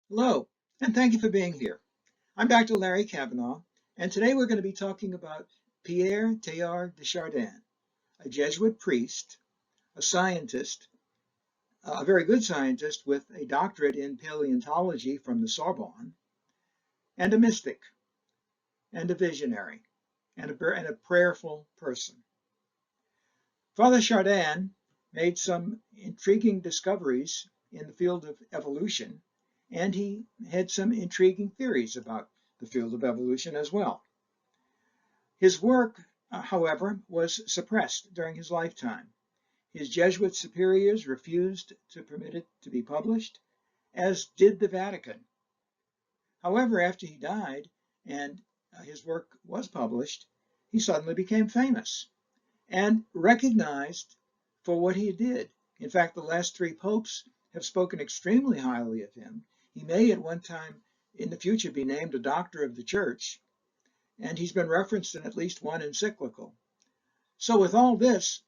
Hello, and thank you for being here. I'm Dr. Larry Kavanagh, and today we're going to be talking about Pierre Teilhard de Chardin, a Jesuit priest, a scientist, a very good scientist with a doctorate in paleontology from the Sorbonne, and a mystic, and a visionary, and a prayerful person. Father Chardin made some intriguing discoveries in the field of evolution, and he had some intriguing theories about the field of evolution as well. His work, however, was suppressed during his lifetime. His Jesuit superiors refused to permit it to be published, as did the Vatican. However, after he died and his work was published, he suddenly became famous and recognized for what he did. In fact, the last three popes have spoken extremely highly of him. He may at one time in the future be named a doctor of the church, and he's been referenced in at least one encyclical. So with all this,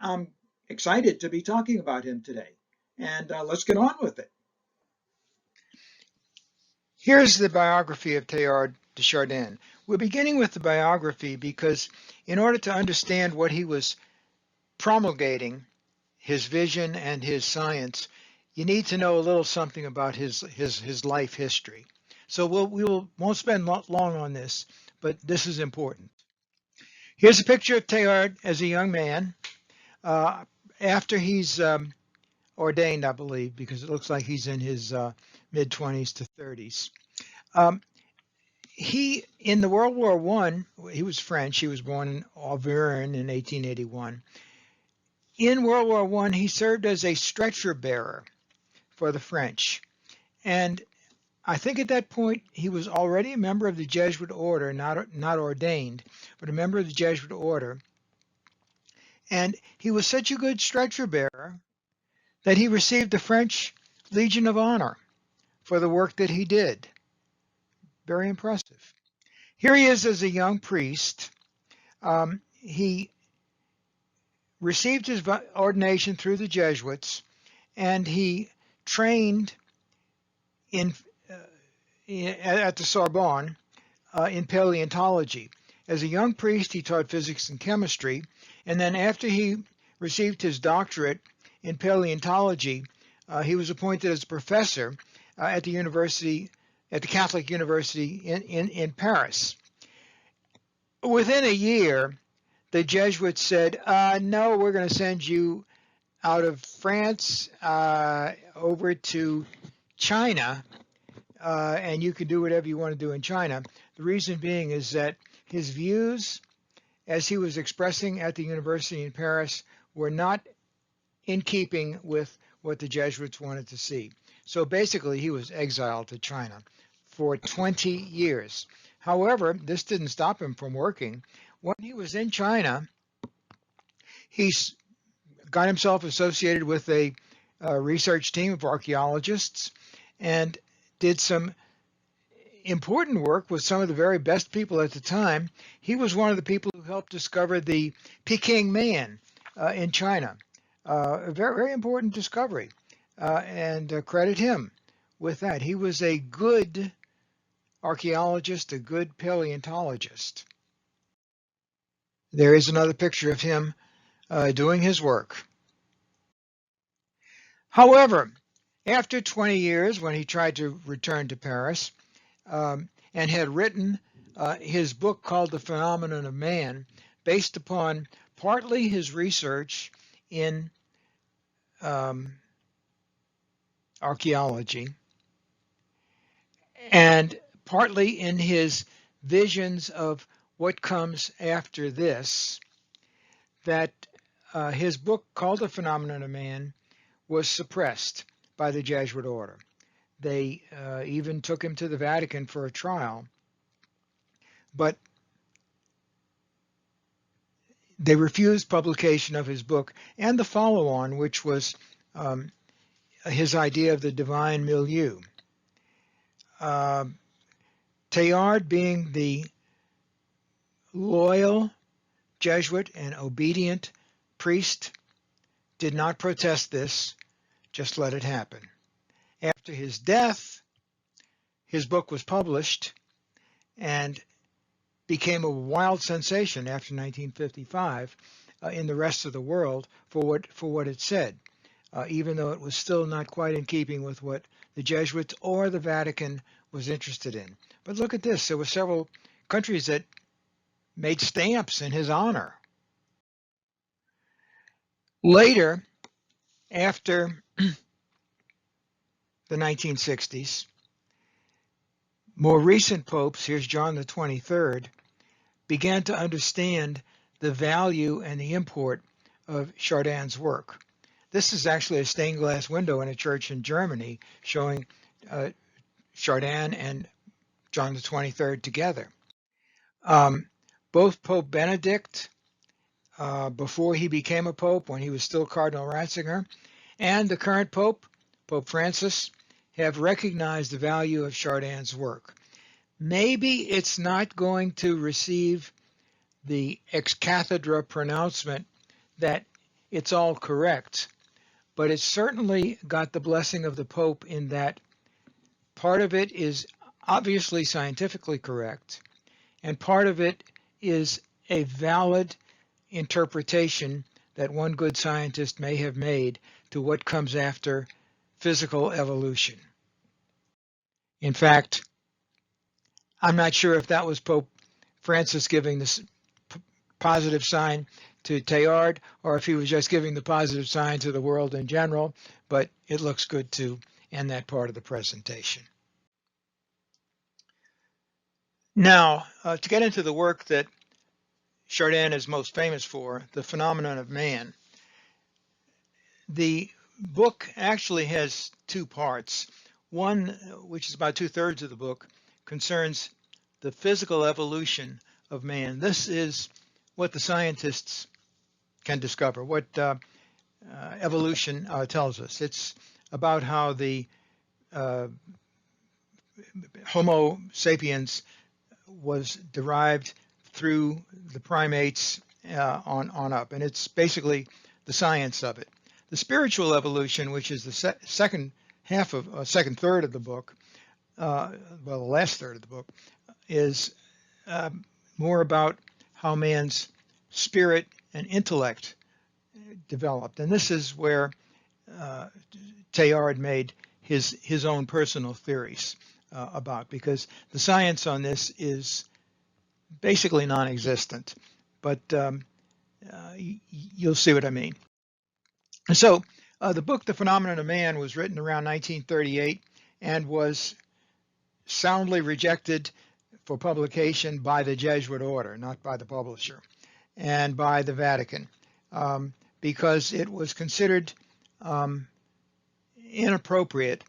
I'm excited to be talking about him today, and let's get on with it. Here's the biography of Teilhard de Chardin. We're beginning with the biography because in order to understand what he was promulgating, his vision and his science, you need to know a little something about his life history. So won't spend long on this, but this is important. Here's a picture of Teilhard as a young man after he's ordained, I believe, because it looks like he's in his mid-20s to 30s. He, in the World War I, he was French. He was born in Auvergne in 1881. In World War I, he served as a stretcher bearer for the French. And I think at that point, he was already a member of the Jesuit order, not ordained, but a member of the Jesuit order. And he was such a good stretcher bearer that he received the French Legion of Honor for the work that he did. Very impressive. Here he is as a young priest. He received his ordination through the Jesuits, and he trained at the Sorbonne in paleontology. As a young priest, he taught physics and chemistry, and then after he received his doctorate in paleontology, he was appointed as a professor at the Catholic University in Paris. Within a year, the Jesuits said, no, we're going to send you out of France over to China, and you can do whatever you want to do in China. The reason being is that his views, as he was expressing at the university in Paris, were not in keeping with what the Jesuits wanted to see. So basically, he was exiled to China for 20 years. However, this didn't stop him from working. When he was in China, he got himself associated with a research team of archaeologists and did some important work with some of the very best people at the time. He was one of the people who helped discover the Peking Man in China. A very, very important discovery, and credit him with that. He was a good archaeologist, a good paleontologist. There is another picture of him doing his work. However, after 20 years, when he tried to return to Paris and had written his book called The Phenomenon of Man, based upon partly his research in archaeology and partly in his visions of what comes after this, that his book called The Phenomenon of Man was suppressed by the Jesuit order. They even took him to the Vatican for a trial, but they refused publication of his book and the follow-on, which was his idea of the divine milieu. Teilhard, being the loyal Jesuit and obedient priest, did not protest this, just let it happen. After his death, his book was published and became a wild sensation after 1955 in the rest of the world for what it said, even though it was still not quite in keeping with what the Jesuits or the Vatican was interested in. But look at this. There were several countries that made stamps in his honor. Later, after the 1960s, more recent popes, here's John the 23rd, began to understand the value and the import of Chardin's work. This is actually a stained glass window in a church in Germany showing Chardin and John the 23rd together. Both Pope Benedict, before he became a pope, when he was still Cardinal Ratzinger, and the current pope, Pope Francis, have recognized the value of Chardin's work. Maybe it's not going to receive the ex cathedra pronouncement that it's all correct, but it's certainly got the blessing of the Pope in that part of it is obviously scientifically correct, and part of it is a valid interpretation that one good scientist may have made to what comes after physical evolution. In fact, I'm not sure if that was Pope Francis giving this positive sign to Teilhard or if he was just giving the positive sign to the world in general, but it looks good to end that part of the presentation. Now, to get into the work that Chardin is most famous for, The Phenomenon of Man, the book actually has two parts. One, which is about 2/3 of the book, concerns the physical evolution of man. This is what the scientists can discover, what evolution tells us. It's about how the Homo sapiens was derived through the primates on up, and it's basically the science of it. The spiritual evolution, which is the second third of the book, the last third of the book, is more about how man's spirit and intellect developed, and this is where Teilhard made his own personal theories about, because the science on this is basically non-existent, but you'll see what I mean. So the book, The Phenomenon of Man, was written around 1938 and was soundly rejected for publication by the Jesuit order, not by the publisher, and by the Vatican, because it was considered inappropriate,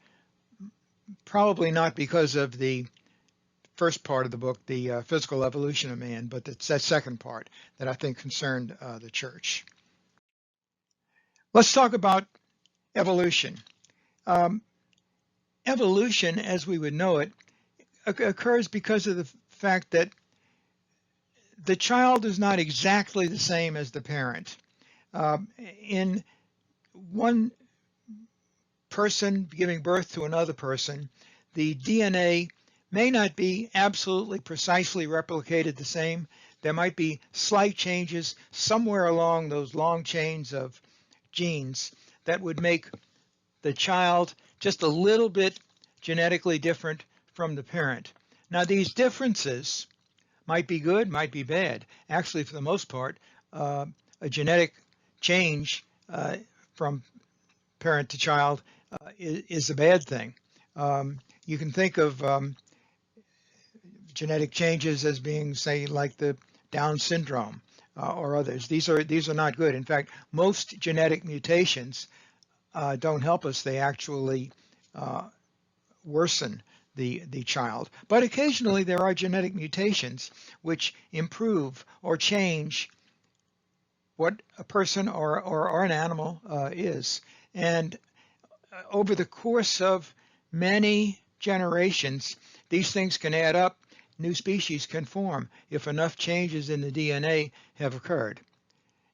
probably not because of the first part of the book, the physical evolution of man, but it's that second part that I think concerned the church. Let's talk about evolution. Evolution, as we would know it, occurs because of the fact that the child is not exactly the same as the parent. In one person giving birth to another person, the DNA may not be absolutely precisely replicated the same. There might be slight changes somewhere along those long chains of genes that would make the child just a little bit genetically different from the parent. Now, these differences might be good, might be bad. Actually, for the most part, a genetic change from parent to child is a bad thing. You can think of genetic changes as being, say, like the Down syndrome or others. These are not good. In fact, most genetic mutations don't help us. They actually worsen the child. But occasionally there are genetic mutations which improve or change what a person or an animal is. And over the course of many generations, these things can add up. New species can form if enough changes in the DNA have occurred.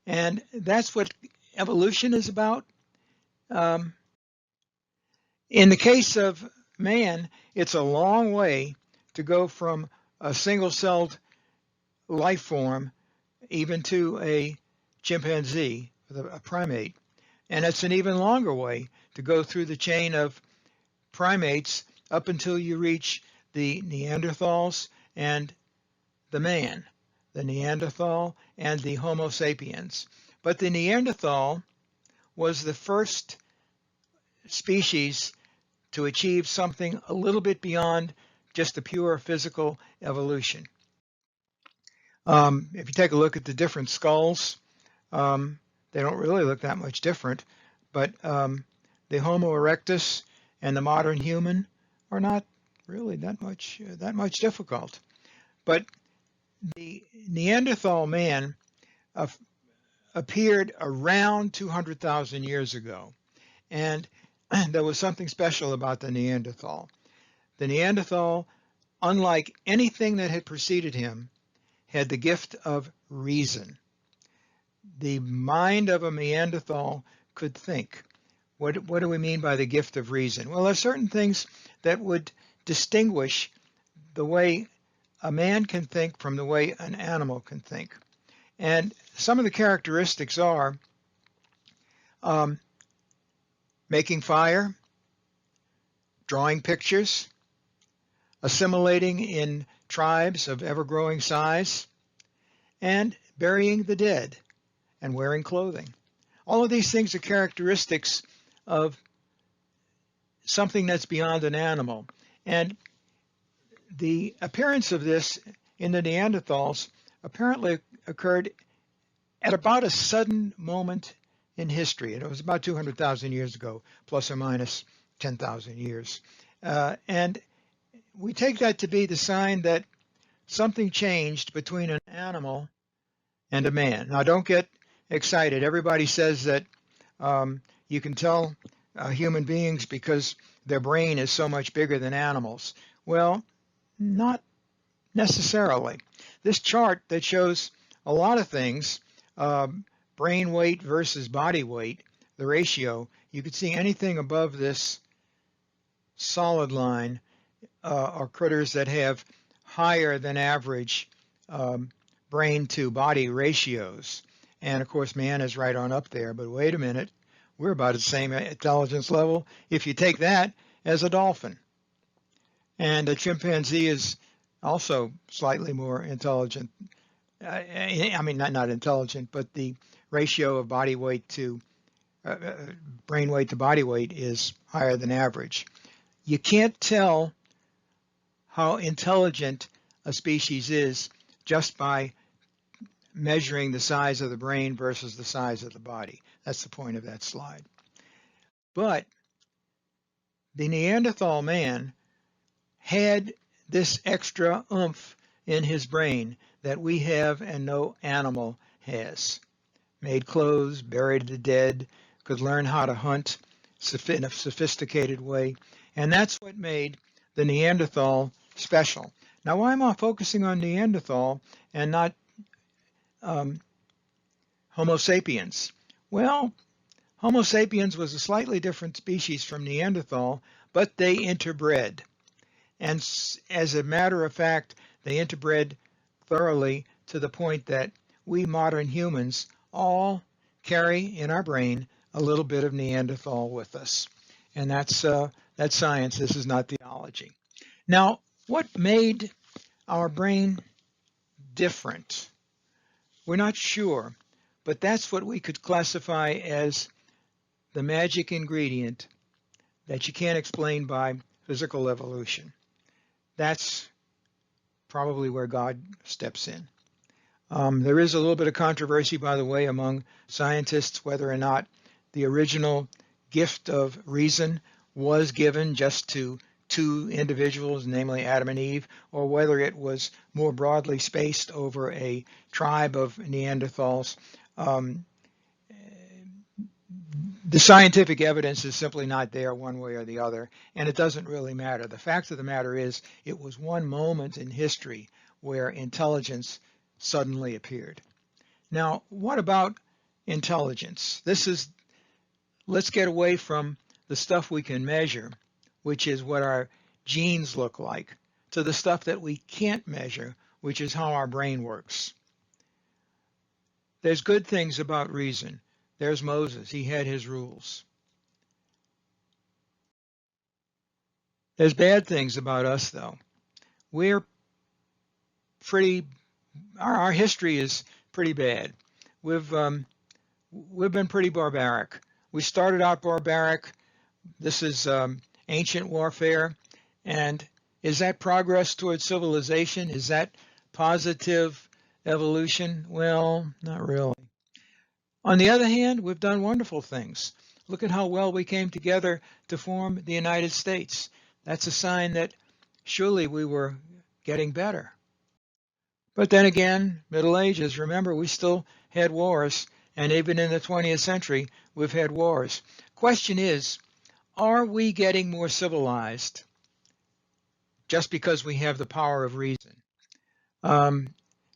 And that's what evolution is about. In the case of man, it's a long way to go from a single-celled life form even to a chimpanzee, a primate. And it's an even longer way to go through the chain of primates up until you reach the Neanderthals and the man, the Neanderthal and the Homo sapiens. But the Neanderthal was the first species to achieve something a little bit beyond just the pure physical evolution. If you take a look at the different skulls, they don't really look that much different, but the Homo erectus and the modern human are not really that much difficult. But the Neanderthal man appeared around 200,000 years ago, and there was something special about the Neanderthal. The Neanderthal, unlike anything that had preceded him, had the gift of reason. The mind of a Neanderthal could think. What do we mean by the gift of reason? Well, there are certain things that would distinguish the way a man can think from the way an animal can think. And some of the characteristics are making fire, drawing pictures, assimilating in tribes of ever-growing size, and burying the dead and wearing clothing. All of these things are characteristics of something that's beyond an animal. And the appearance of this in the Neanderthals apparently occurred at about a sudden moment in history. And it was about 200,000 years ago, plus or minus 10,000 years. And we take that to be the sign that something changed between an animal and a man. Now, don't get excited. Everybody says that you can tell human beings because their brain is so much bigger than animals. Well, not necessarily. This chart that shows a lot of things, brain weight versus body weight, the ratio, you could see anything above this solid line are critters that have higher than average brain to body ratios. And of course, man is right on up there, but wait a minute, we're about the same intelligence level if you take that as a dolphin. And a chimpanzee is also slightly more intelligent. I mean, not intelligent, but the ratio of body weight to brain weight to body weight is higher than average. You can't tell how intelligent a species is just by measuring the size of the brain versus the size of the body. That's the point of that slide. But the Neanderthal man had this extra oomph in his brain that we have and no animal has. Made clothes, buried the dead, could learn how to hunt in a sophisticated way. And that's what made the Neanderthal special. Now, why am I focusing on Neanderthal and not Homo sapiens? Well, Homo sapiens was a slightly different species from Neanderthal, but they interbred. And as a matter of fact, they interbred thoroughly to the point that we modern humans all carry in our brain a little bit of Neanderthal with us. And that's science. This is not theology. Now, what made our brain different? We're not sure, but that's what we could classify as the magic ingredient that you can't explain by physical evolution. That's probably where God steps in. There is a little bit of controversy, by the way, among scientists whether or not the original gift of reason was given just to two individuals, namely Adam and Eve, or whether it was more broadly spaced over a tribe of Neanderthals. The scientific evidence is simply not there one way or the other, and it doesn't really matter. The fact of the matter is it was one moment in history where intelligence suddenly appeared. Now, what about intelligence? Let's get away from the stuff we can measure. which is what our genes look like, to the stuff that we can't measure, which is how our brain works. There's good things about reason. There's Moses. He had his rules. There's bad things about us, though. We're our history is pretty bad. We've been pretty barbaric. We started out barbaric. This is ancient warfare. And is that progress towards civilization? Is that positive evolution? Well, not really. On the other hand, we've done wonderful things. Look at how well we came together to form the United States. That's a sign that surely we were getting better. But then again, Middle Ages, remember, we still had wars, and even in the 20th century, we've had wars. Question is, are we getting more civilized just because we have the power of reason?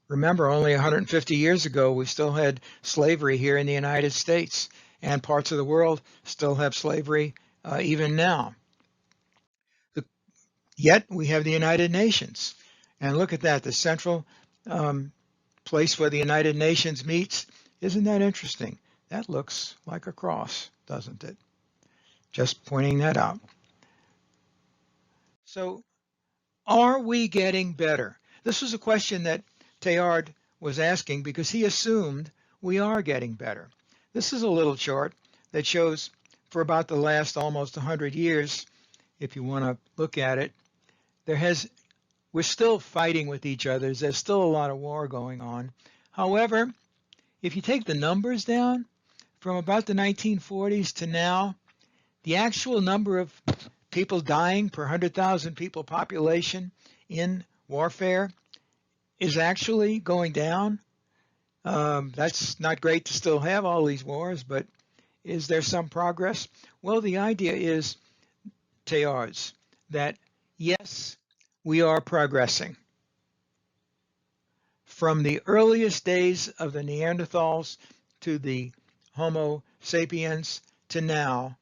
Remember, only 150 years ago, we still had slavery here in the United States, and parts of the world still have slavery even now. Yet we have the United Nations. And look at that, the central place where the United Nations meets. Isn't that interesting? That looks like a cross, doesn't it? Just pointing that out. So are we getting better? This was a question that Teilhard was asking because he assumed we are getting better. This is a little chart that shows for about the last almost 100 years, if you want to look at it, we're still fighting with each other. There's still a lot of war going on. However, if you take the numbers down from about the 1940s to now, the actual number of people dying per 100,000 people population in warfare is actually going down. That's not great to still have all these wars, but is there some progress? Well, the idea is, Teilhard's, that yes, we are progressing. From the earliest days of the Neanderthals to the Homo sapiens to now,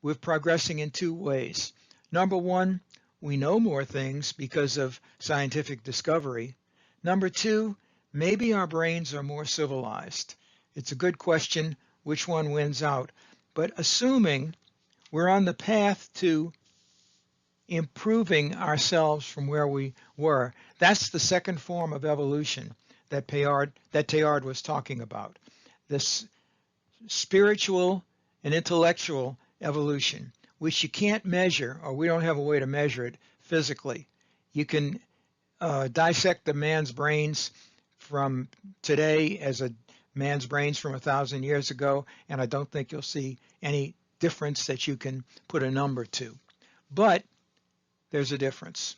we're progressing in two ways. Number one, we know more things because of scientific discovery. Number two, maybe our brains are more civilized. It's a good question which one wins out. But assuming we're on the path to improving ourselves from where we were, that's the second form of evolution that Teilhard was talking about. This spiritual and intellectual evolution, which you can't measure, or we don't have a way to measure it physically. You can dissect the man's brains from today as a man's brains from 1,000 years ago, and I don't think you'll see any difference that you can put a number to. But there's a difference.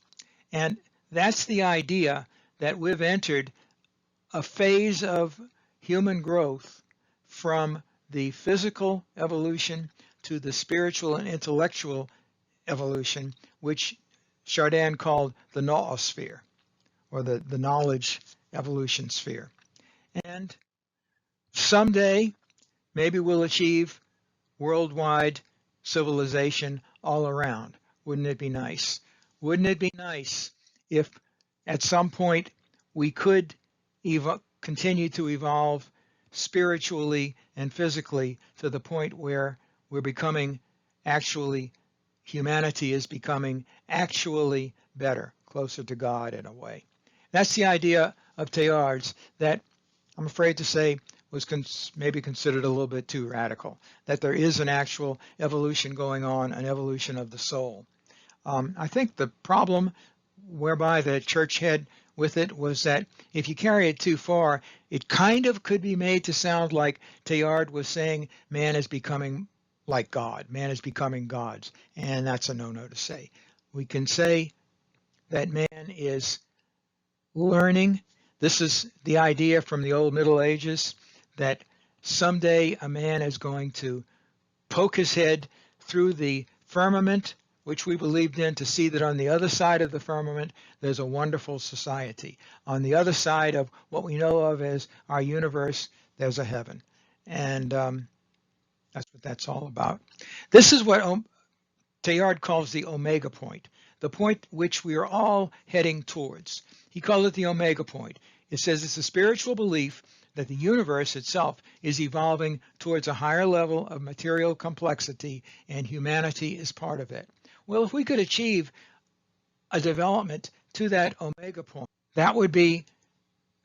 And that's the idea that we've entered a phase of human growth from the physical evolution to the spiritual and intellectual evolution, which Chardin called the noosphere, or the knowledge evolution sphere. And someday, maybe we'll achieve worldwide civilization all around. Wouldn't it be nice? Wouldn't it be nice if at some point we could continue to evolve spiritually and physically to the point where we're becoming humanity is becoming actually better, closer to God in a way. That's the idea of Teilhard's that I'm afraid to say was maybe considered a little bit too radical, that there is an actual evolution going on, an evolution of the soul. I think the problem whereby the church had with it was that if you carry it too far, it kind of could be made to sound like Teilhard was saying man is becoming like God, man is becoming gods, and that's a no-no to say. We can say that man is learning. This is the idea from the old Middle Ages that someday a man is going to poke his head through the firmament, which we believed in, to see that on the other side of the firmament there's a wonderful society. On the other side of what we know of as our universe, there's a heaven. And that's what that's all about. This is what Teilhard calls the omega point, the point which we are all heading towards. He called it the omega point. It says it's a spiritual belief that the universe itself is evolving towards a higher level of material complexity, and humanity is part of it. Well, if we could achieve a development to that omega point, that would be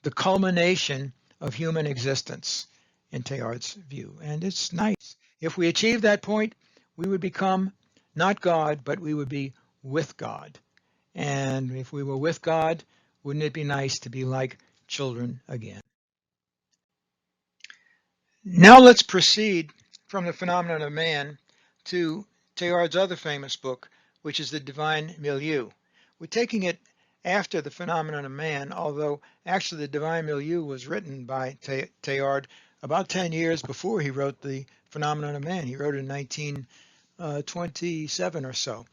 the culmination of human existence in Teilhard's view. And it's nice. If we achieve that point, we would become not God, but we would be with God. And if we were with God, wouldn't it be nice to be like children again? Now let's proceed from the phenomenon of man to Teilhard's other famous book, which is the Divine Milieu. We're taking it after the phenomenon of man, although actually the Divine Milieu was written by Teilhard about 10 years before he wrote the phenomenon of man. He wrote it in 1927 or so.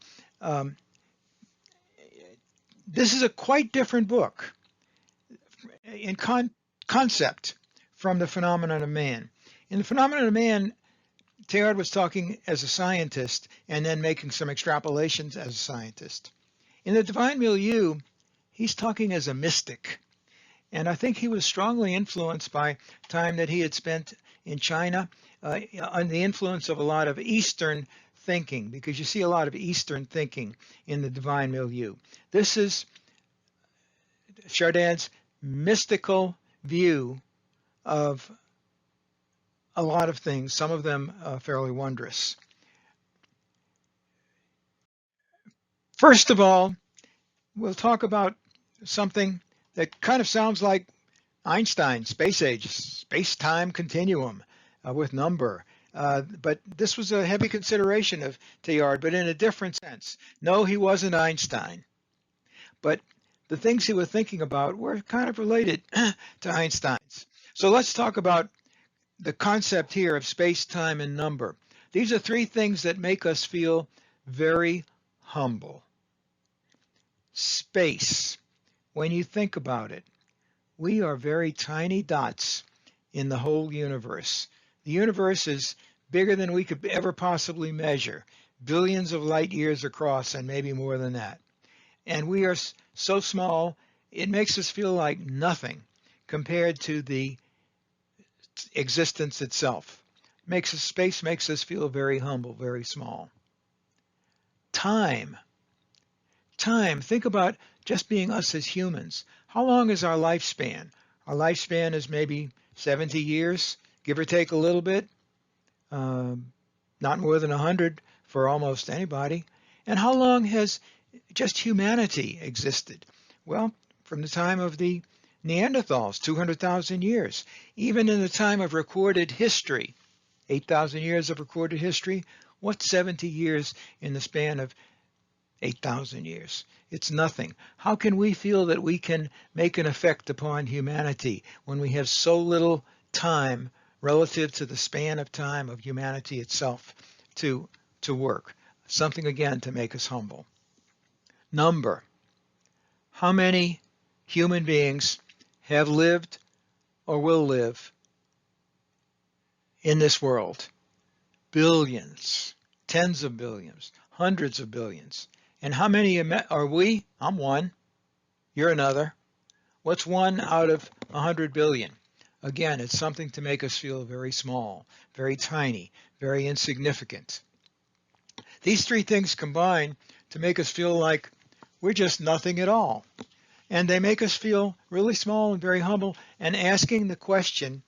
This is a quite different book in concept from the phenomenon of man. In the phenomenon of man, Teilhard was talking as a scientist and then making some extrapolations as a scientist. In the Divine Milieu, he's talking as a mystic. And I think he was strongly influenced by time that he had spent in China, on the influence of a lot of Eastern thinking, because you see a lot of Eastern thinking in the Divine Milieu. This is Chardin's mystical view of a lot of things, some of them fairly wondrous. First of all, we'll talk about something that kind of sounds like Einstein, space age, space-time continuum with number. But this was a heavy consideration of Teilhard, but in a different sense. No, he wasn't Einstein. But the things he was thinking about were kind of related to Einstein's. So let's talk about the concept here of space, time, and number. These are three things that make us feel very humble. Space. When you think about it, we are very tiny dots in the whole universe. The universe is bigger than we could ever possibly measure, billions of light years across and maybe more than that. And we are so small, it makes us feel like nothing compared to the existence itself. Space makes us feel very humble, very small. Time. Think about just being us as humans. How long is our lifespan? Our lifespan is maybe 70 years, give or take a little bit. Not more than 100 for almost anybody. And how long has just humanity existed? Well, from the time of the Neanderthals, 200,000 years. Even in the time of recorded history, 8,000 years of recorded history, what's 70 years in the span of 8,000 years? It's nothing. How can we feel that we can make an effect upon humanity when we have so little time relative to the span of time of humanity itself to work? Something, again, to make us humble. Number. How many human beings have lived or will live in this world? Billions, tens of billions, hundreds of billions. And how many are we? I'm one. You're another. What's 1 out of 100 billion? Again, it's something to make us feel very small, very tiny, very insignificant. These three things combine to make us feel like we're just nothing at all. And they make us feel really small and very humble, and asking the question,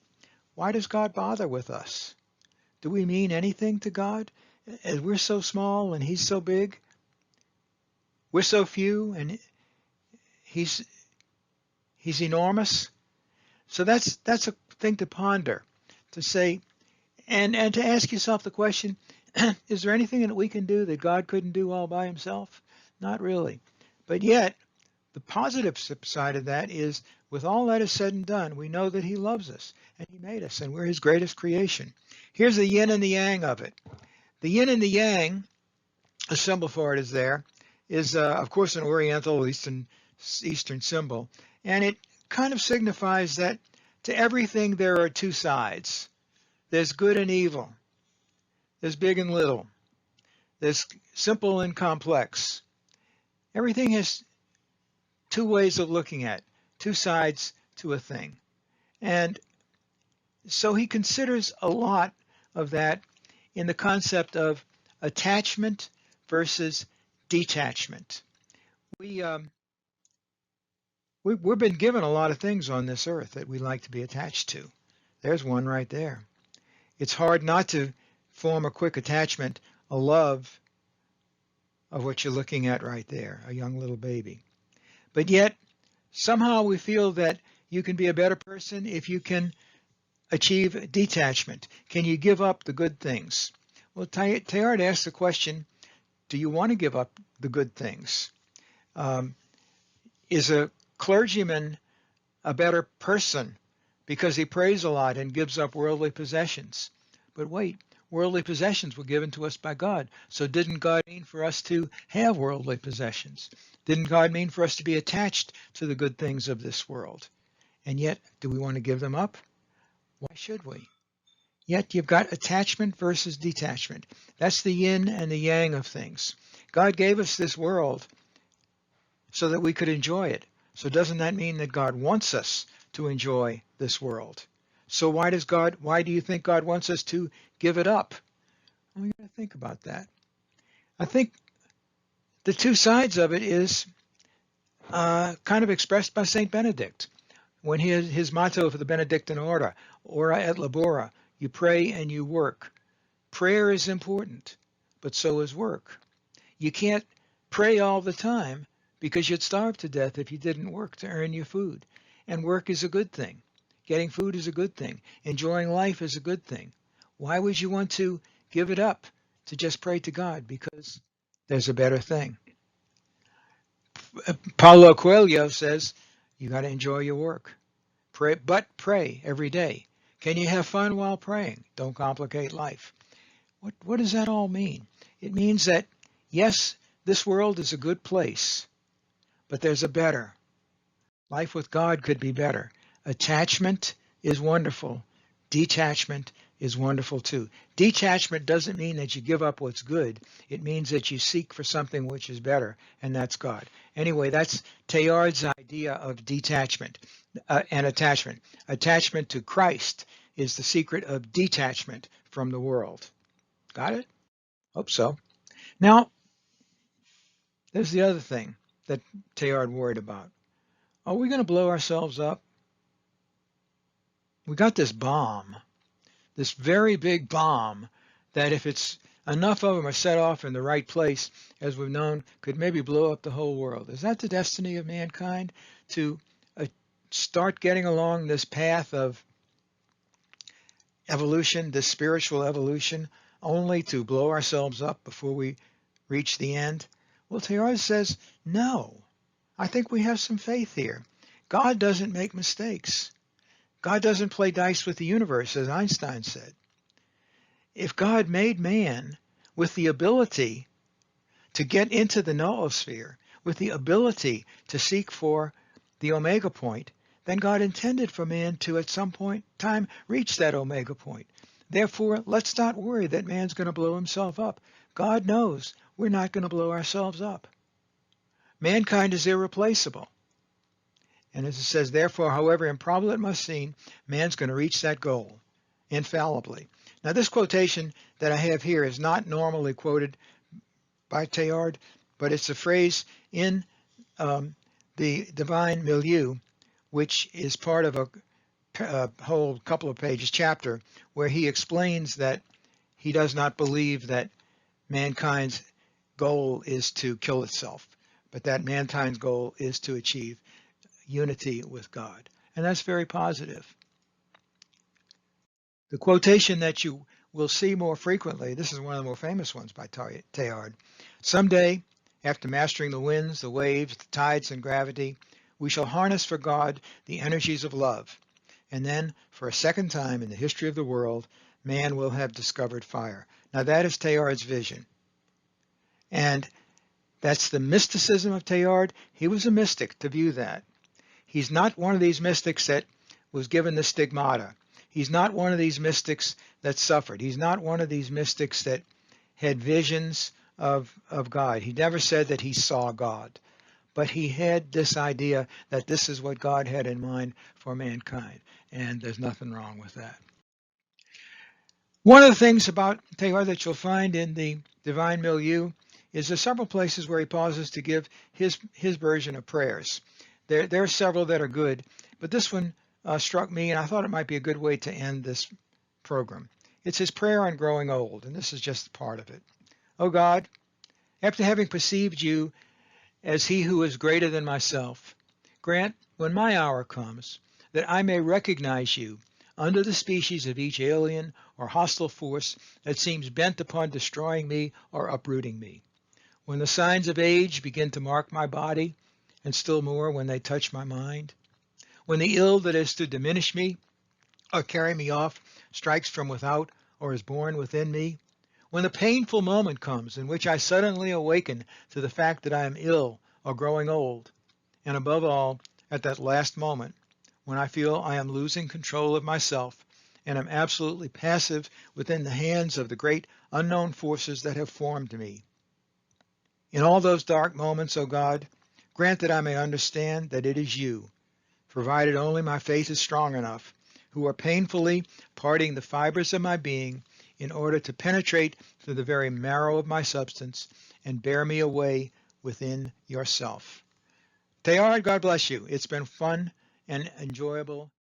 why does God bother with us? Do we mean anything to God? As we're so small and he's so big. We're so few and he's enormous. So that's a thing to ponder, to say, and to ask yourself the question, is there anything that we can do that God couldn't do all by himself? Not really. But yet, the positive side of that is, with all that is said and done, we know that he loves us and he made us and we're his greatest creation. Here's the yin and the yang of it. The yin and the yang, a symbol for it is there, is of course an Oriental Eastern symbol, and it kind of signifies that to everything there are two sides. There's good and evil. There's big and little. There's simple and complex. Everything has two ways of looking at, two sides to a thing. And so he considers a lot of that in the concept of attachment versus detachment. We've been given a lot of things on this earth that we like to be attached to. There's one right there. It's hard not to form a quick attachment, a love of what you're looking at right there, a young little baby. But yet, somehow we feel that you can be a better person if you can achieve detachment. Can you give up the good things? Well, Teilhard asks the question, do you want to give up the good things? Is a clergyman a better person because he prays a lot and gives up worldly possessions? But wait, worldly possessions were given to us by God. So didn't God mean for us to have worldly possessions? Didn't God mean for us to be attached to the good things of this world? And yet, do we want to give them up? Why should we? Yet you've got attachment versus detachment. That's the yin and the yang of things. God gave us this world so that we could enjoy it. So doesn't that mean that God wants us to enjoy this world? So why do you think God wants us to give it up? Well, we got to think about that. I think the two sides of it is kind of expressed by Saint Benedict. When his motto for the Benedictine order, ora et labora, you pray and you work. Prayer is important, but so is work. You can't pray all the time because you'd starve to death if you didn't work to earn your food. And work is a good thing. Getting food is a good thing. Enjoying life is a good thing. Why would you want to give it up to just pray to God? Because there's a better thing. Paulo Coelho says, you got to enjoy your work. Pray every day. Can you have fun while praying? Don't complicate life. What does that all mean? It means that, yes, this world is a good place, but there's a better. Life with God could be better. Attachment is wonderful. Detachment is wonderful too. Detachment doesn't mean that you give up what's good. It means that you seek for something which is better, and that's God. Anyway, that's Teilhard's idea of detachment and attachment. Attachment to Christ is the secret of detachment from the world. Got it? Hope so. Now, there's the other thing that Teilhard worried about. Are we going to blow ourselves up? We got this bomb, this very big bomb, that if it's enough of them are set off in the right place, as we've known, could maybe blow up the whole world. Is that the destiny of mankind, to start getting along this path of evolution, this spiritual evolution, only to blow ourselves up before we reach the end? Well, Teilhard says, no. I think we have some faith here. God doesn't make mistakes. God doesn't play dice with the universe, as Einstein said. If God made man with the ability to get into the noosphere, with the ability to seek for the omega point, then God intended for man to at some point in time reach that omega point. Therefore, let's not worry that man's going to blow himself up. God knows we're not going to blow ourselves up. Mankind is irreplaceable. And as it says, therefore, however improbable it must seem, man's going to reach that goal infallibly. Now, this quotation that I have here is not normally quoted by Teilhard, but it's a phrase in the Divine Milieu, which is part of a whole couple of pages chapter where he explains that he does not believe that mankind's goal is to kill itself, but that mankind's goal is to achieve unity with God. And that's very positive. The quotation that you will see more frequently, this is one of the more famous ones by Teilhard. Someday, after mastering the winds, the waves, the tides, and gravity, we shall harness for God the energies of love. And then, for a second time in the history of the world, man will have discovered fire. Now that is Teilhard's vision. And that's the mysticism of Teilhard. He was a mystic to view that. He's not one of these mystics that was given the stigmata. He's not one of these mystics that suffered. He's not one of these mystics that had visions of God. He never said that he saw God, but he had this idea that this is what God had in mind for mankind, and there's nothing wrong with that. One of the things about Teilhard that you'll find in the Divine Milieu is there's several places where he pauses to give his version of prayers. There are several that are good, but this one struck me, and I thought it might be a good way to end this program. It's his prayer on growing old, and this is just part of it. O God, after having perceived you as he who is greater than myself, grant, when my hour comes, that I may recognize you under the species of each alien or hostile force that seems bent upon destroying me or uprooting me. When the signs of age begin to mark my body, and still more when they touch my mind, when the ill that is to diminish me or carry me off strikes from without or is born within me, when the painful moment comes in which I suddenly awaken to the fact that I am ill or growing old, and above all, at that last moment, when I feel I am losing control of myself and am absolutely passive within the hands of the great unknown forces that have formed me. In all those dark moments, O God, grant that I may understand that it is you, provided only my faith is strong enough, who are painfully parting the fibers of my being in order to penetrate through the very marrow of my substance and bear me away within yourself. Teilhard, God bless you. It's been fun and enjoyable.